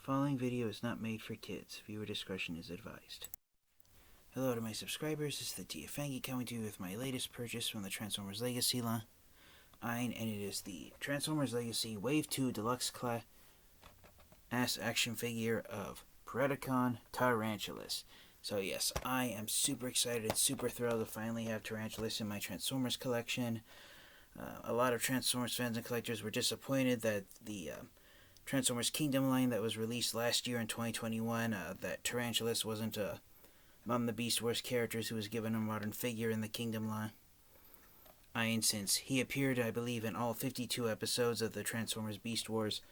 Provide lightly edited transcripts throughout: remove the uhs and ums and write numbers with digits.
following video is not made for kids. Viewer discretion is advised. Hello to my subscribers, this is the Tiafangi coming to you with my latest purchase from the Transformers Legacy line, and it is the Transformers Legacy Wave 2 Deluxe Class action figure of Predacon Tarantulas. So yes, I am super excited, super thrilled to finally have Tarantulas in my Transformers collection. A lot of Transformers fans and collectors were disappointed that the Transformers Kingdom line that was released last year in 2021, that Tarantulas wasn't among the Beast Wars characters who was given a modern figure in the Kingdom line. And since he appeared, I believe, in all 52 episodes of the Transformers Beast Wars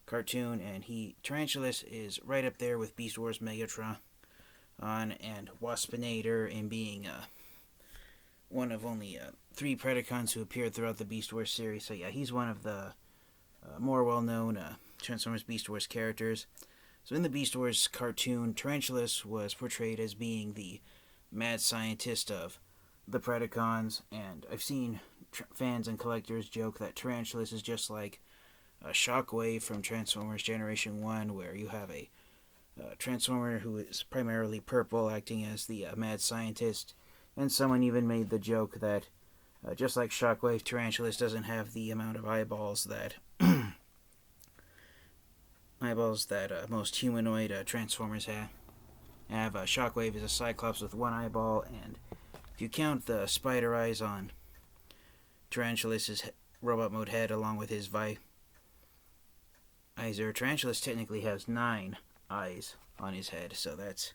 cartoon, and Tarantulas is right up there with Beast Wars Megatron and Waspinator in being one of only 3 Predacons who appeared throughout the Beast Wars series. So yeah, he's one of the more well-known Transformers Beast Wars characters. So in the Beast Wars cartoon, Tarantulas was portrayed as being the mad scientist of the Predacons, and I've seen fans and collectors joke that Tarantulas is just like a Shockwave from Transformers Generation 1, where you have a Transformer who is primarily purple acting as the mad scientist, and someone even made the joke that just like Shockwave, Tarantulas doesn't have the amount of eyeballs that most humanoid Transformers have. Shockwave is a Cyclops with 1 eyeball, and if you count the spider eyes on Tarantulas' robot mode head along with his visor, Tarantulas technically has 9 eyes on his head, so that's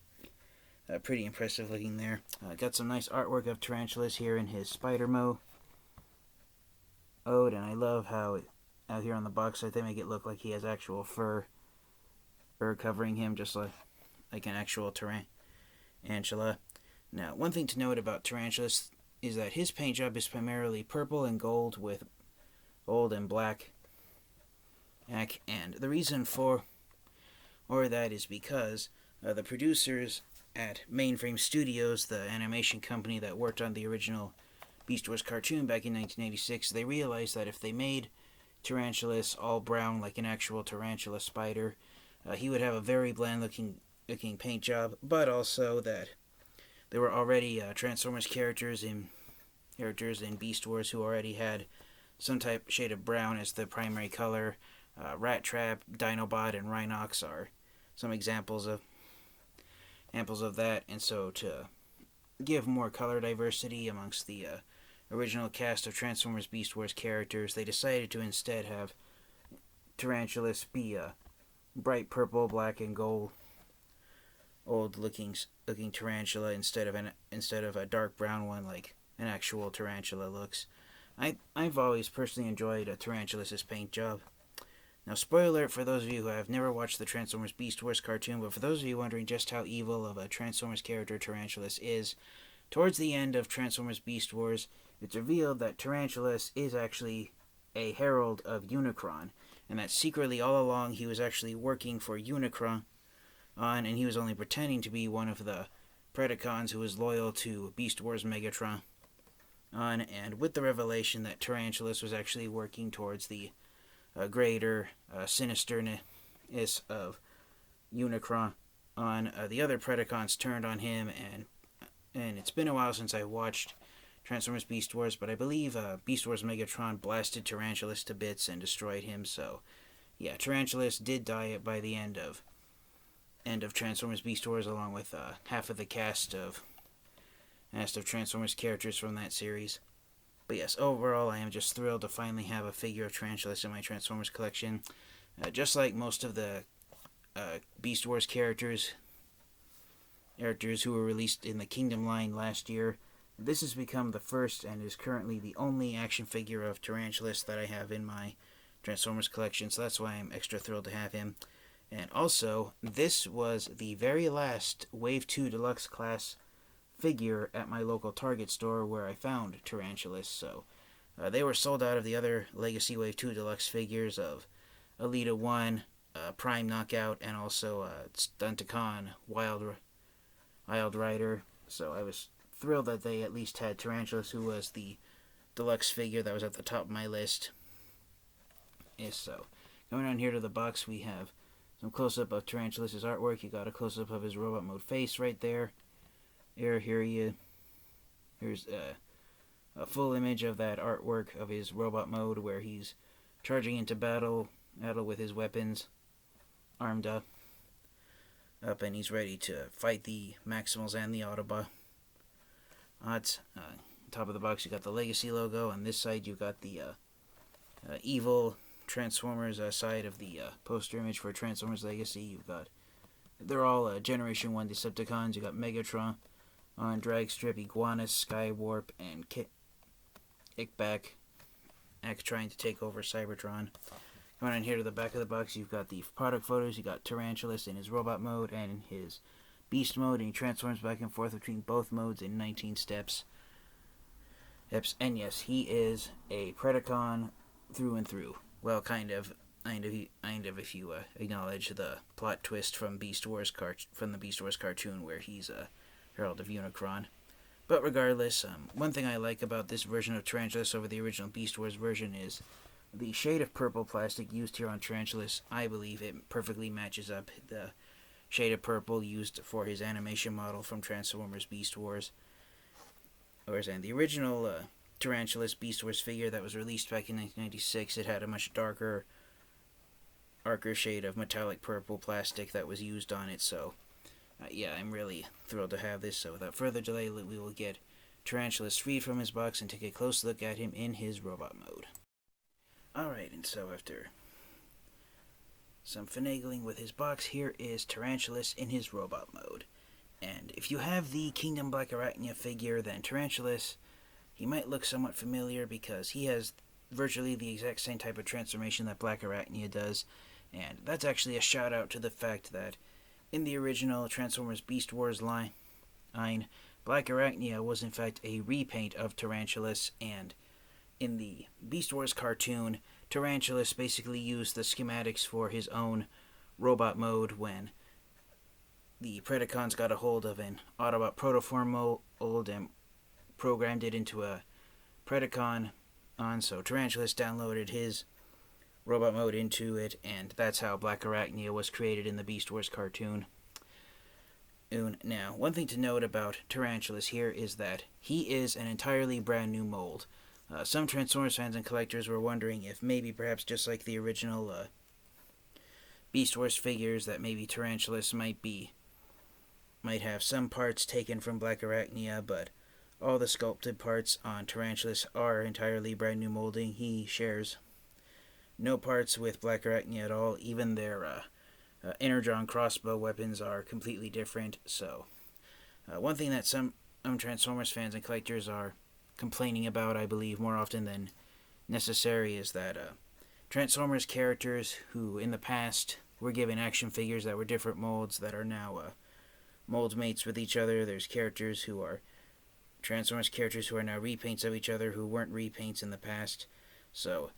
pretty impressive looking there. Got some nice artwork of Tarantulas here in his spider mode, and I love how out here on the box they make it look like he has actual fur covering him, just like an actual tarantula. Now, one thing to note about Tarantulas is that his paint job is primarily purple and gold with gold and black. And the reason for that is because the producers at Mainframe Studios, the animation company that worked on the original Beast Wars cartoon back in 1986, they realized that if they made Tarantulas all brown like an actual tarantula spider, he would have a very bland looking paint job, but also that there were already Transformers characters in Beast Wars who already had some shade of brown as the primary color. Rat Trap, Dinobot, and Rhinox are some examples of that, and so to give more color diversity amongst the original cast of Transformers Beast Wars characters, they decided to instead have Tarantulas be a bright purple, black, and gold looking tarantula instead of a dark brown one like an actual tarantula looks. I've always personally enjoyed Tarantulas' paint job. Now, spoiler alert for those of you who have never watched the Transformers Beast Wars cartoon, but for those of you wondering just how evil of a Transformers character Tarantulas is, towards the end of Transformers Beast Wars, it's revealed that Tarantulas is actually a herald of Unicron, and that secretly all along he was actually working for Unicron, and he was only pretending to be one of the Predacons who was loyal to Beast Wars Megatron. And with the revelation that Tarantulas was actually working towards the greater sinisterness of Unicron, the other Predacons turned on him, and it's been a while since I watched Transformers Beast Wars, but I believe Beast Wars Megatron blasted Tarantulas to bits and destroyed him. So yeah, Tarantulas did die by the end of Transformers Beast Wars, along with half of the cast of Transformers characters from that series. But yes, overall, I am just thrilled to finally have a figure of Tarantulas in my Transformers collection. Just like most of the Beast Wars characters who were released in the Kingdom line last year, this has become the first and is currently the only action figure of Tarantulas that I have in my Transformers collection, so that's why I'm extra thrilled to have him. And also, this was the very last Wave 2 Deluxe class figure at my local Target store where I found Tarantulas, so they were sold out of the other Legacy Wave 2 Deluxe figures of Elita 1, Prime Knockout, and also Stunticon Wild Rider, so I was thrilled that they at least had Tarantulas, who was the deluxe figure that was at the top of my list. So, going on here to the box, we have some close-up of Tarantulas' artwork. You got a close-up of his robot mode face right there. Here's a full image of that artwork of his robot mode where he's charging into battle with his weapons, armed up, and he's ready to fight the Maximals and the Autobot. Top of the box, you got the Legacy logo. On this side, you got the evil Transformers side of the poster image for Transformers Legacy. They're all Generation 1 Decepticons. You got Megatron on Dragstrip, Iguana, Skywarp, and Ickback trying to take over Cybertron. Coming on here to the back of the box, you've got the product photos. You got Tarantulas in his robot mode and in his beast mode, and he transforms back and forth between both modes in 19 steps. And yes, he is a Predacon through and through. Well, kind of if you acknowledge the plot twist from the Beast Wars cartoon where he's a Herald of Unicron. But regardless, one thing I like about this version of Tarantulas over the original Beast Wars version is the shade of purple plastic used here on Tarantulas. I believe it perfectly matches up the shade of purple used for his animation model from Transformers Beast Wars. Whereas in the original Tarantulas Beast Wars figure that was released back in 1996, it had a much darker shade of metallic purple plastic that was used on it. So, yeah, I'm really thrilled to have this. So without further delay, we will get Tarantulas freed from his box and take a close look at him in his robot mode. Alright, and so after some finagling with his box, here is Tarantulas in his robot mode. And if you have the Kingdom Black Arachnia figure, then Tarantulas, he might look somewhat familiar because he has virtually the exact same type of transformation that Black Arachnia does. And that's actually a shout out to the fact that in the original Transformers Beast Wars line, Black Arachnia was in fact a repaint of Tarantulas, and in the Beast Wars cartoon, Tarantulas basically used the schematics for his own robot mode when the Predacons got a hold of an Autobot protoform mold and programmed it into a Predacon. So Tarantulas downloaded his robot mode into it, and that's how Black Arachnia was created in the Beast Wars cartoon. Now, one thing to note about Tarantulas here is that he is an entirely brand new mold. Some Transformers fans and collectors were wondering if maybe perhaps just like the original Beast Wars figures that maybe Tarantulas might have some parts taken from Black Arachnia, but all the sculpted parts on Tarantulas are entirely brand new molding. He shares no parts with Black Arachnia at all. Even their Energon crossbow weapons are completely different. So, one thing that some Transformers fans and collectors are complaining about, I believe, more often than necessary, is that Transformers characters who in the past were given action figures that were different molds that are now mold mates with each other. There's Transformers characters who are now repaints of each other who weren't repaints in the past. So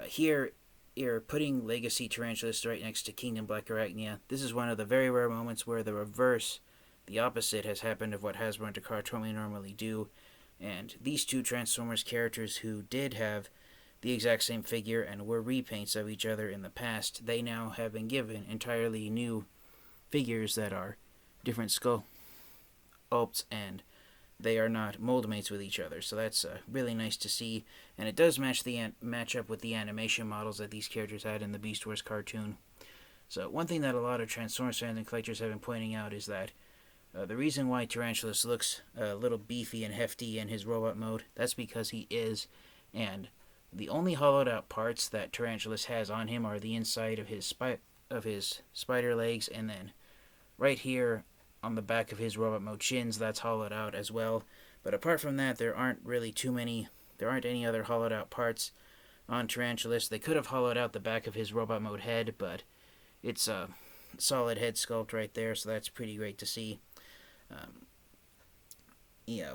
here you're putting Legacy Tarantulas right next to Kingdom Black Arachnia. This is one of the very rare moments where the opposite has happened of what Hasbro and Takara normally do. And these two Transformers characters who did have the exact same figure and were repaints of each other in the past, they now have been given entirely new figures that are different sculpts, and they are not mold mates with each other. So that's really nice to see, and it does match up with the animation models that these characters had in the Beast Wars cartoon. So one thing that a lot of Transformers fans and collectors have been pointing out is that the reason why Tarantulas looks a little beefy and hefty in his robot mode, that's because he is, and the only hollowed out parts that Tarantulas has on him are the inside of his spider legs, and then right here on the back of his robot mode shins, that's hollowed out as well. But apart from that, there aren't any other hollowed out parts on Tarantulas. They could have hollowed out the back of his robot mode head, but it's a solid head sculpt right there, so that's pretty great to see.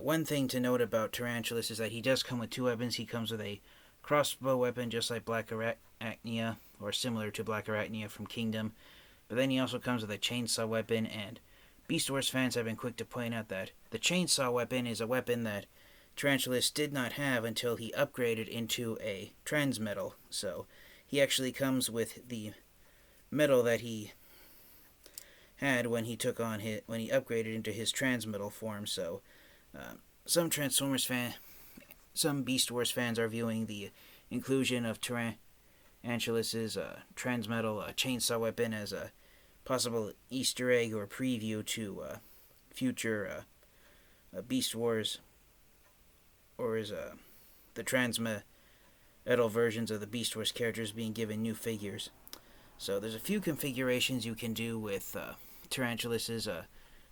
One thing to note about Tarantulas is that he does come with two weapons. He comes with a crossbow weapon just like Black Arachnia, or similar to Black Arachnia from Kingdom, but then he also comes with a chainsaw weapon, and Beast Wars fans have been quick to point out that the chainsaw weapon is a weapon that Tarantulas did not have until he upgraded into a Transmetal. So he actually comes with the metal that he had when he upgraded into his transmetal form. So some some Beast Wars fans are viewing the inclusion of Tarantulas' transmetal chainsaw weapon as a possible Easter egg or preview to future Beast Wars, or is the transmetal versions of the Beast Wars characters being given new figures. So there's a few configurations you can do with Tarantulas'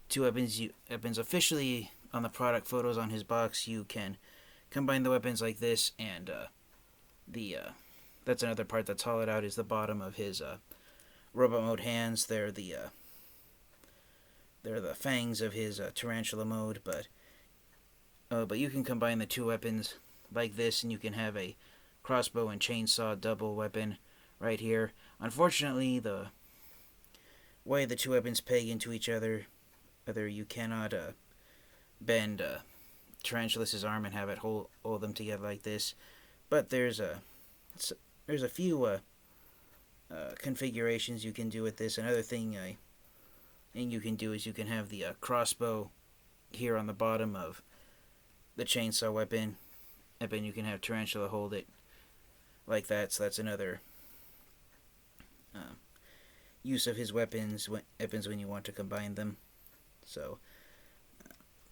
two weapons officially on the product photos on his box. You can combine the weapons like this, and that's another part that's hollowed out is the bottom of his robot mode hands. They're the fangs of his tarantula mode, but you can combine the two weapons like this, and you can have a crossbow and chainsaw double weapon right here. Unfortunately, the way the two weapons peg into each other, you cannot bend Tarantulas' arm and have it hold them together like this. But there's a few configurations you can do with this. Another thing you can do is you can have the crossbow here on the bottom of the chainsaw weapon, and then you can have Tarantula hold it like that. So that's another use of his weapons when you want to combine them. So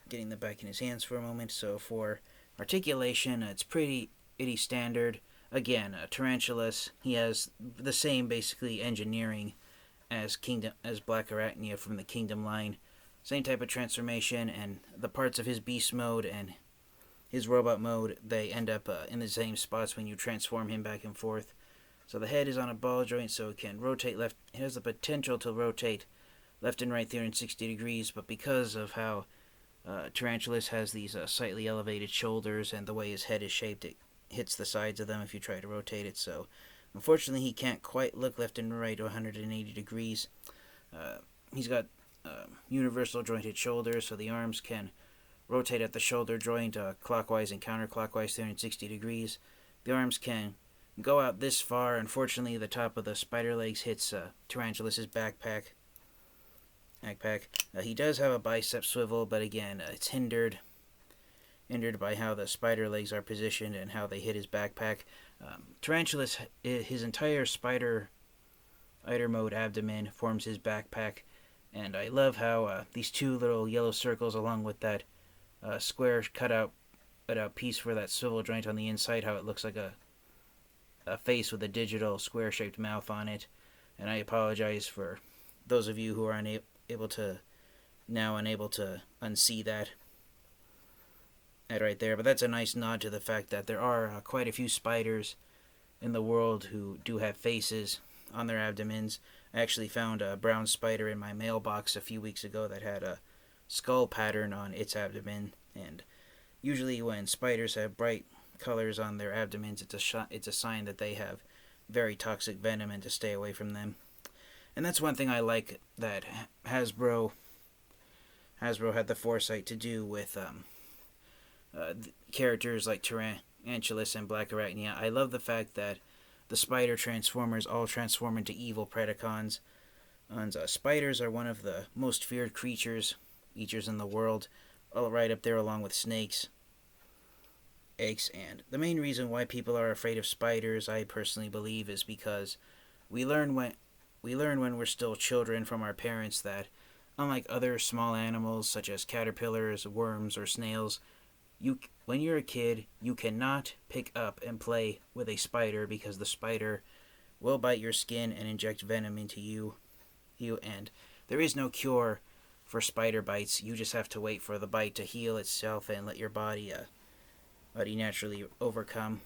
getting them back in his hands for a moment. So for articulation, it's pretty standard. Again, Tarantulas, he has the same basically engineering as Black Arachnia from the Kingdom line. Same type of transformation, and the parts of his beast mode and his robot mode, they end up in the same spots when you transform him back and forth. So the head is on a ball joint, so it can rotate left. It has the potential to rotate left and right 360 degrees, but because of how Tarantulas has these slightly elevated shoulders and the way his head is shaped, it hits the sides of them if you try to rotate it. So unfortunately, he can't quite look left and right 180 degrees. He's got universal jointed shoulders, so the arms can rotate at the shoulder joint clockwise and counterclockwise 360 degrees. The arms can go out this far. Unfortunately, the top of the spider legs hits Tarantulas' backpack. He does have a bicep swivel, but again, it's hindered by how the spider legs are positioned and how they hit his backpack. Tarantulas, his entire spider mode abdomen forms his backpack, and I love how these two little yellow circles, along with that square cut out piece for that swivel joint on the inside, how it looks like a face with a digital square shaped mouth on it. And I apologize for those of you who are unable to unsee that right there, but that's a nice nod to the fact that there are quite a few spiders in the world who do have faces on their abdomens. I actually found a brown spider in my mailbox a few weeks ago that had a skull pattern on its abdomen, and usually when spiders have bright colors on their abdomens, it's a sign that they have very toxic venom and to stay away from them. And that's one thing I like that Hasbro had the foresight to do with characters like Tarantulas and Black Arachnia. I love the fact that the spider transformers all transform into evil Predacons. And spiders are one of the most feared creatures in the world, all right up there along with snakes, eggs. And the main reason why people are afraid of spiders, I personally believe, is because we learn when we're still children from our parents that unlike other small animals such as caterpillars, worms, or snails, when you're a kid, you cannot pick up and play with a spider because the spider will bite your skin and inject venom into you. And there is no cure for spider bites. You just have to wait for the bite to heal itself and let your body naturally overcome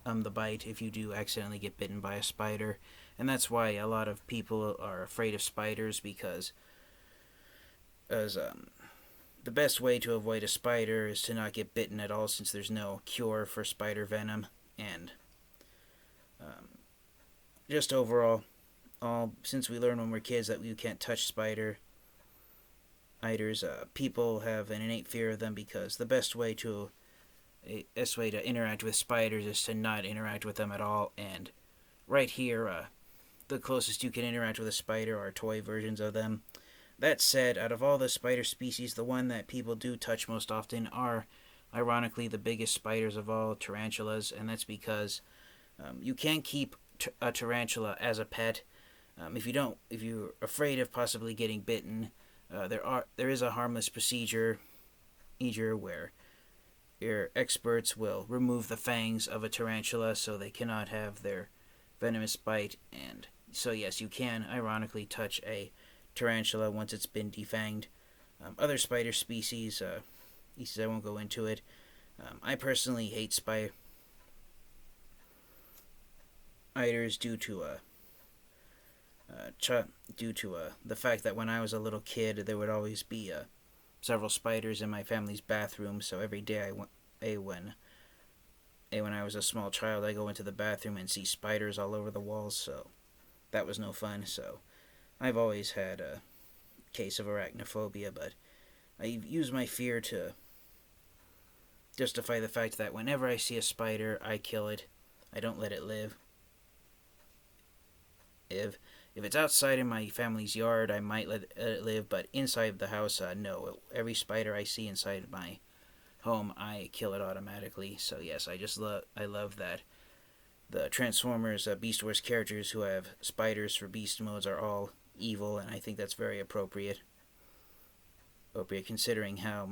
the bite if you do accidentally get bitten by a spider. And that's why a lot of people are afraid of spiders, because the best way to avoid a spider is to not get bitten at all, since there's no cure for spider venom. And just overall, since we learn when we're kids that we can't touch spiders, people have an innate fear of them, because the best way to interact with spiders is to not interact with them at all. And right here, the closest you can interact with a spider are toy versions of them. That said, out of all the spider species, the one that people do touch most often are, ironically, the biggest spiders of all, tarantulas, and that's because you can keep a tarantula as a pet. If you're afraid of possibly getting bitten, there is a harmless procedure where your experts will remove the fangs of a tarantula so they cannot have their venomous bite. And so, yes, you can, ironically, touch a tarantula once it's been defanged. Other spider species, I won't go into it. I personally hate spiders due to the fact that when I was a little kid, there would always be several spiders in my family's bathroom. So every day when I was a small child, I go into the bathroom and see spiders all over the walls. So that was no fun. So I've always had a case of arachnophobia, but I use my fear to justify the fact that whenever I see a spider, I kill it. I don't let it live. If it's outside in my family's yard, I might let it live, but inside the house, no. Every spider I see inside my home, I kill it automatically. So yes, I love that the Transformers Beast Wars characters who have spiders for beast modes are all evil, and I think that's very appropriate. Considering how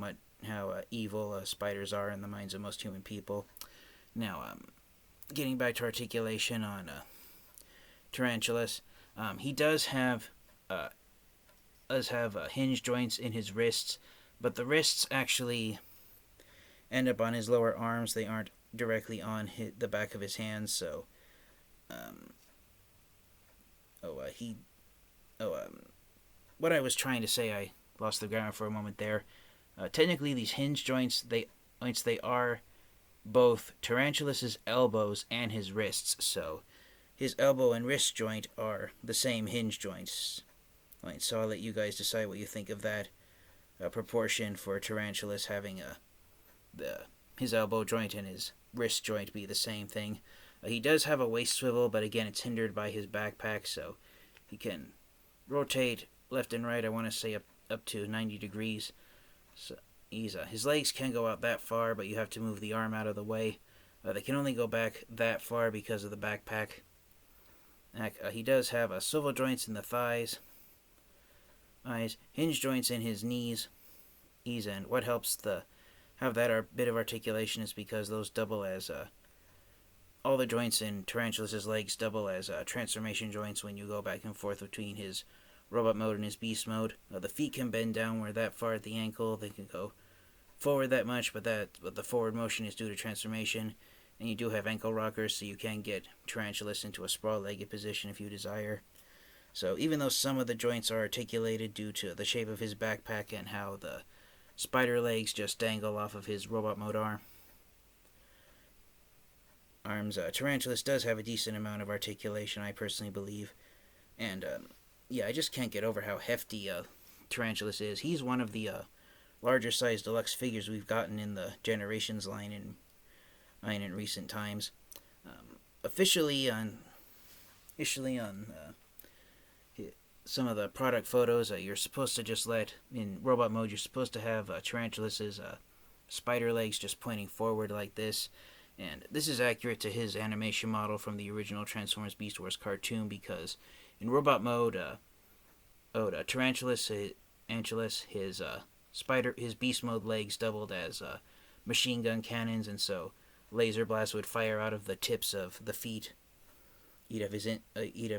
evil spiders are in the minds of most human people. Now, getting back to articulation on tarantulas, he does have hinge joints in his wrists, but the wrists actually end up on his lower arms. They aren't directly on the back of his hands. So, what I was trying to say, I lost the grammar for a moment there. Technically, these hinge joints, they are both Tarantulas' elbows and his wrists. So, his elbow and wrist joint are the same hinge joints. Right, so I'll let you guys decide what you think of that proportion for Tarantulas having his elbow joint and his wrist joint be the same thing. He does have a waist swivel, but again, it's hindered by his backpack, so he can rotate left and right, I want to say up to 90 degrees. So his legs can go out that far, but you have to move the arm out of the way. They can only go back that far because of the backpack. He does have swivel joints in the thighs, hinge joints in his knees, and what helps have that bit of articulation is because those double as all the joints in Tarantulas' legs double as transformation joints when you go back and forth between his robot mode and his beast mode. The feet can bend downward that far at the ankle. They can go forward that much, but the forward motion is due to transformation. And you do have ankle rockers, so you can get Tarantulas into a sprawl-legged position if you desire. So even though some of the joints are articulated due to the shape of his backpack and how the spider legs just dangle off of his robot mode arms, Tarantulas does have a decent amount of articulation, I personally believe. And I just can't get over how hefty Tarantulas is. He's one of the larger sized deluxe figures we've gotten in the Generations line in recent times. Officially on some of the product photos, you're supposed to just in robot mode, you're supposed to have Tarantulas' spider legs just pointing forward like this. And this is accurate to his animation model from the original Transformers Beast Wars cartoon, because in robot mode, Tarantulas, his beast mode legs doubled as machine gun cannons, and so laser blasts would fire out of the tips of the feet, eat of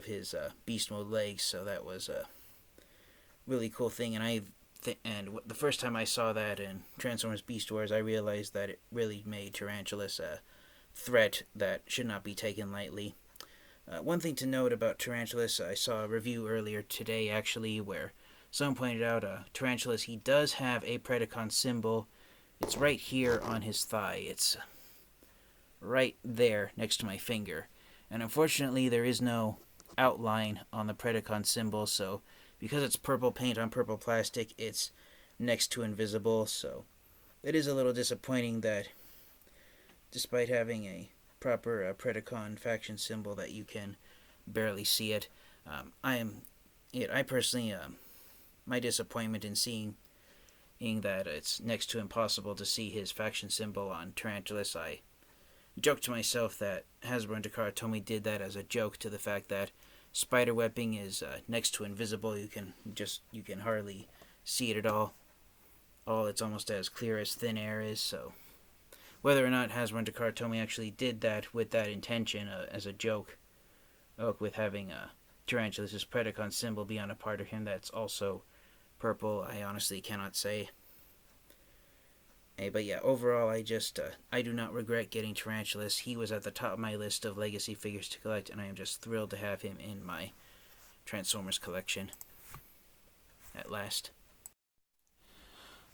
his beast mode legs. So that was a really cool thing. And the first time I saw that in Transformers Beast Wars, I realized that it really made Tarantulas a threat that should not be taken lightly. One thing to note about Tarantulas, I saw a review earlier today actually where someone pointed out Tarantulas, he does have a Predacon symbol. It's right here on his thigh. It's right there next to my finger. And unfortunately, there is no outline on the Predacon symbol, so because it's purple paint on purple plastic, it's next to invisible. So it is a little disappointing that despite having a proper Predacon faction symbol, that you can barely see it. I personally my disappointment in seeing that it's next to impossible to see his faction symbol on Tarantulas, I joked to myself that Hasbro and Takara Tomy did that as a joke to the fact that spider webbing is next to invisible. You can hardly see it at all. It's almost as clear as thin air is. So whether or not Hasbro and Takara Tomy actually did that with that intention as a joke, with having Tarantulas' Predacon symbol be on a part of him that's also purple, I honestly cannot say. But yeah, overall, I do not regret getting Tarantulas. He was at the top of my list of legacy figures to collect, and I am just thrilled to have him in my Transformers collection at last.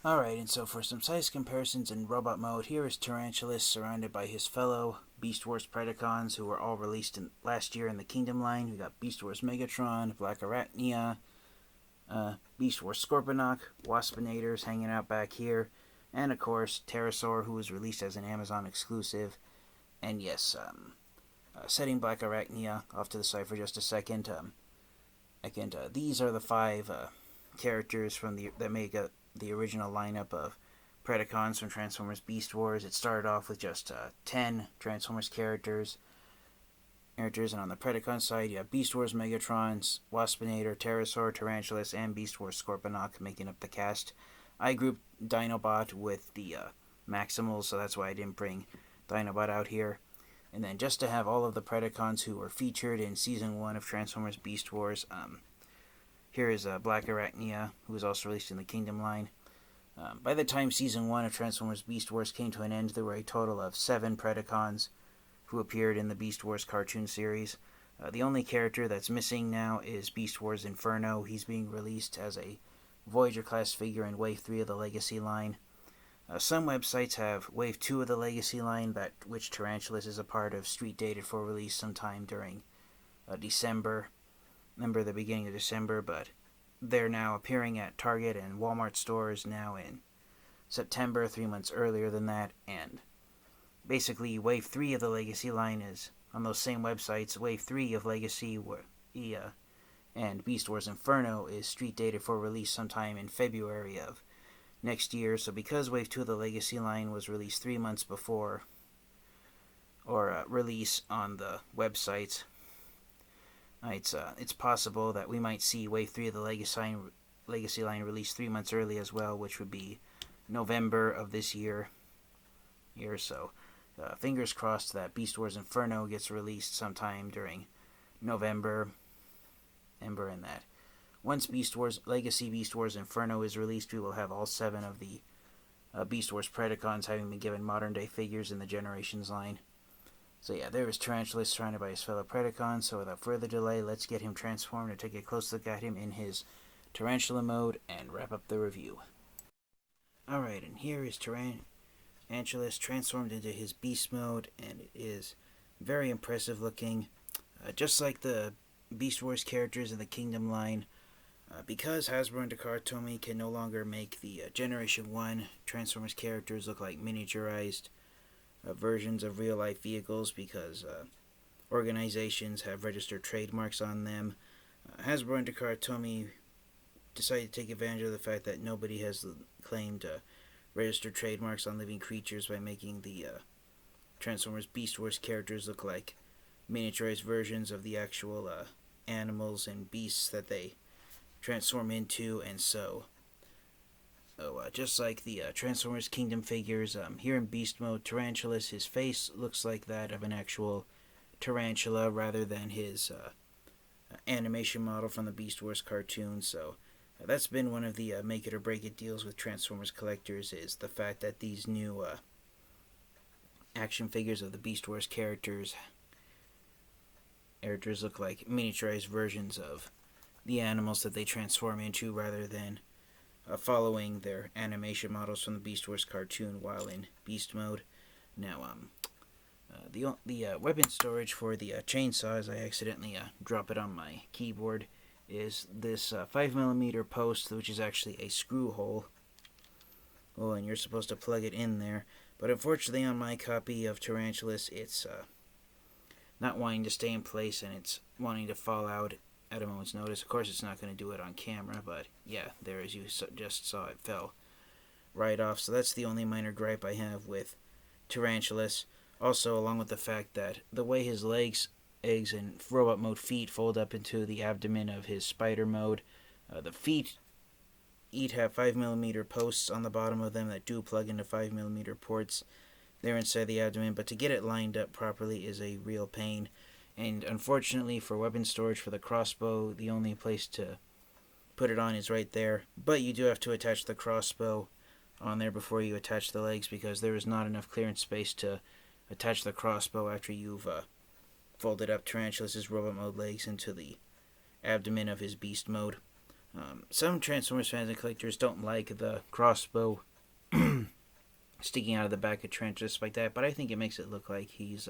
Alright, and so for some size comparisons in robot mode, here is Tarantulas surrounded by his fellow Beast Wars Predacons, who were all released last year in the Kingdom line. We got Beast Wars Megatron, Black Arachnia, Beast Wars Scorponok, Waspinators hanging out back here, and of course Pterosaur, who was released as an Amazon exclusive. And yes, setting Black Arachnia off to the side for just a second. These are the 5 characters from that make up the original lineup of Predacons from Transformers Beast Wars. It started off with just 10 Transformers characters, and on the Predacon side, you have Beast Wars Megatron, Waspinator, Pterosaur, Tarantulas, and Beast Wars Scorponok making up the cast. I grouped Dinobot with the Maximals, so that's why I didn't bring Dinobot out here. And then just to have all of the Predacons who were featured in Season 1 of Transformers Beast Wars, here is Black Arachnia, who was also released in the Kingdom line. By the time Season 1 of Transformers Beast Wars came to an end, there were a total of 7 Predacons who appeared in the Beast Wars cartoon series. The only character that's missing now is Beast Wars Inferno. He's being released as a Voyager-class figure in Wave 3 of the Legacy line. Some websites have Wave 2 of the Legacy line, which Tarantulas is a part of, street dated for release sometime during December. Remember the beginning of December, but they're now appearing at Target and Walmart stores now in September, 3 months earlier than that, and basically Wave 3 of the Legacy line is on those same websites. Wave 3 of Legacy and Beast Wars Inferno is street dated for release sometime in February of next year. So because Wave 2 of the Legacy line was released 3 months before release on the websites, it's possible that we might see Wave 3 of the Legacy line released 3 months early as well, which would be November of this year. So fingers crossed that Beast Wars Inferno gets released sometime during November. And that once Legacy Beast Wars Inferno is released, we will have all 7 of the Beast Wars Predacons having been given modern day figures in the Generations line. So yeah, there is Tarantulas surrounded by his fellow Predacons. So without further delay, let's get him transformed and take a close look at him in his Tarantula mode and wrap up the review. Alright, and here is Tarantulas transformed into his beast mode, and it is very impressive looking. Just like the Beast Wars characters in the Kingdom line, because Hasbro and Takara Tomy can no longer make the Generation 1 Transformers characters look like miniaturized versions of real-life vehicles, because organizations have registered trademarks on them, Hasbro and Takara Tomy decided to take advantage of the fact that nobody has claimed registered trademarks on living creatures by making the Transformers Beast Wars characters look like miniaturized versions of the actual animals and beasts that they transform into. And so just like the Transformers Kingdom figures, here in Beast Mode, Tarantulas, his face looks like that of an actual tarantula rather than his animation model from the Beast Wars cartoon. So that's been one of the make it or break it deals with Transformers collectors, is the fact that these new action figures of the Beast Wars characters look like miniaturized versions of the animals that they transform into, rather than following their animation models from the Beast Wars cartoon while in Beast Mode. Now, the weapon storage for the chainsaw, as I accidentally drop it on my keyboard, is this 5mm post, which is actually a screw hole. Oh, and you're supposed to plug it in there. But unfortunately, on my copy of Tarantulas, it's not wanting to stay in place, and it's wanting to fall out at a moment's notice. Of course, it's not going to do it on camera, but yeah, there, as you just saw, it fell right off. So that's the only minor gripe I have with Tarantulas. Also, along with the fact that the way his legs, eggs, and robot mode feet fold up into the abdomen of his spider mode, the feet each have 5mm posts on the bottom of them that do plug into 5mm ports there inside the abdomen, but to get it lined up properly is a real pain. And unfortunately, for weapon storage for the crossbow, the only place to put it on is right there. But you do have to attach the crossbow on there before you attach the legs, because there is not enough clearance space to attach the crossbow after you've folded up Tarantulas' robot mode legs into the abdomen of his beast mode. Some Transformers fans and collectors don't like the crossbow sticking out of the back of Tarantulas like that, but I think it makes it look like he's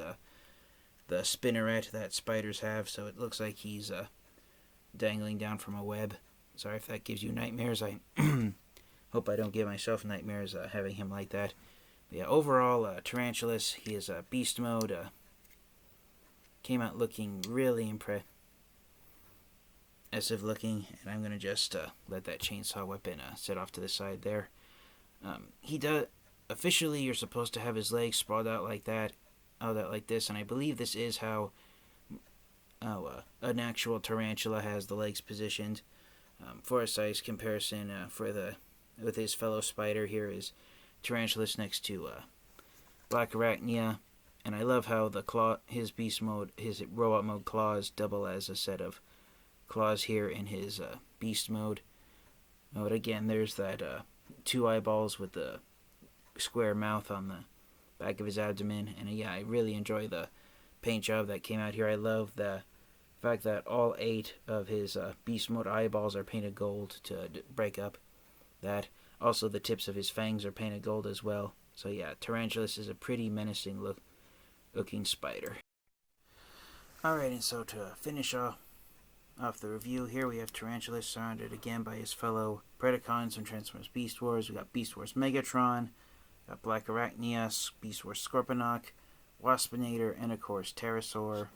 the spinneret that spiders have, so it looks like he's dangling down from a web. Sorry if that gives you nightmares. I hope I don't give myself nightmares having him like that. But yeah, overall, Tarantulas, he is beast mode. Came out looking really impressive looking, and I'm going to just let that chainsaw weapon sit off to the side there. He does, officially, you're supposed to have his legs sprawled out like that, like this, and I believe this is how an actual tarantula has the legs positioned. For a size comparison, with his fellow spider, here is Tarantulas next to Black Arachnia, and I love how his beast mode, his robot mode claws double as a set of claws here in his beast mode. But again, there's that 2 eyeballs with the square mouth on the back of his abdomen, and yeah, I really enjoy the paint job that came out here. I love the fact that all 8 of his beast mode eyeballs are painted gold to break up that. Also, the tips of his fangs are painted gold as well. So yeah, Tarantulas is a pretty menacing looking spider. Alright, and so to finish off the review, here we have Tarantulas surrounded again by his fellow Predacons from Transformers Beast Wars. We got Beast Wars Megatron, got Black Arachnia, Beast Wars Scorponok, Waspinator, and of course Pterosaur.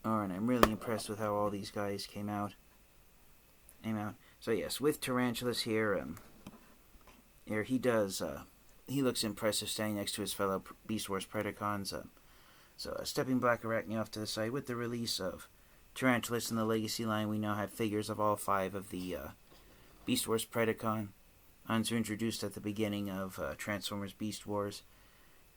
And I'm really impressed with how all these guys came out. So yes, with Tarantulas here, he looks impressive standing next to his fellow Beast Wars Predacons. Stepping Black Arachnia off to the side, with the release of Tarantulas in the Legacy line, we now have figures of all 5 of the Beast Wars Predacons were introduced at the beginning of Transformers Beast Wars,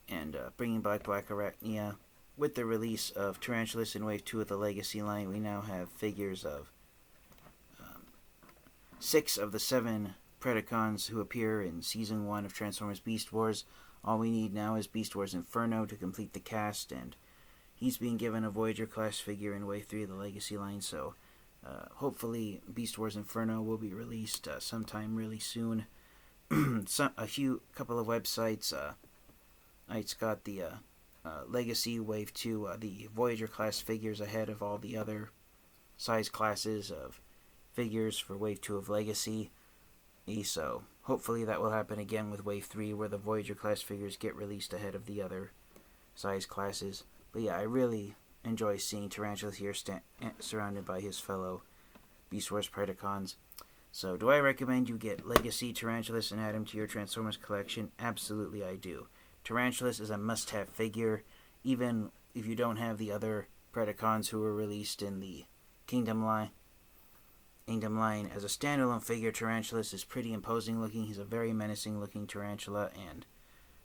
and bringing back Black Arachnia. With the release of Tarantulas in Wave 2 of the Legacy line, we now have figures of 6 of the 7 Predacons who appear in Season 1 of Transformers Beast Wars. All we need now is Beast Wars Inferno to complete the cast, and he's being given a Voyager-class figure in Wave 3 of the Legacy line, so hopefully Beast Wars Inferno will be released sometime really soon. Couple of websites, it's got the Legacy Wave 2, the Voyager-class figures ahead of all the other size classes of figures for Wave 2 of Legacy. So hopefully that will happen again with Wave 3, where the Voyager-class figures get released ahead of the other size classes. But yeah, I really enjoy seeing Tarantulas here surrounded by his fellow Beast Wars Predacons. So do I recommend you get Legacy Tarantulas and add him to your Transformers collection? Absolutely I do. Tarantulas is a must-have figure, even if you don't have the other Predacons who were released in the Kingdom line. As a standalone figure, Tarantulas is pretty imposing looking. He's a very menacing looking tarantula, and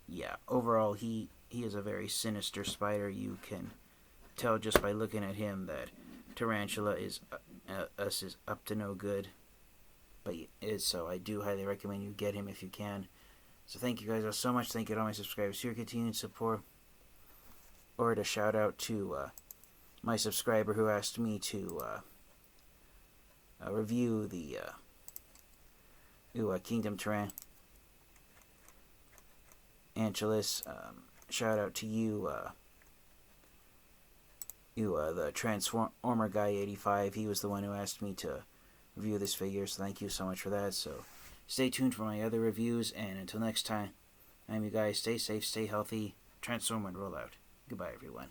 yeah, overall he is a very sinister spider. You can tell just by looking at him that Tarantula is up to no good. But so I do highly recommend you get him if you can. So thank you guys all so much. Thank you to all my subscribers for your continued support. Or to shout out to my subscriber who asked me to review the Kingdom Tarantulas. Shout out to you, the Transformer Guy 85. He was the one who asked me to review this figure, so thank you so much for that. So stay tuned for my other reviews, and until next time, you guys stay safe, stay healthy, transform and roll out. Goodbye, everyone.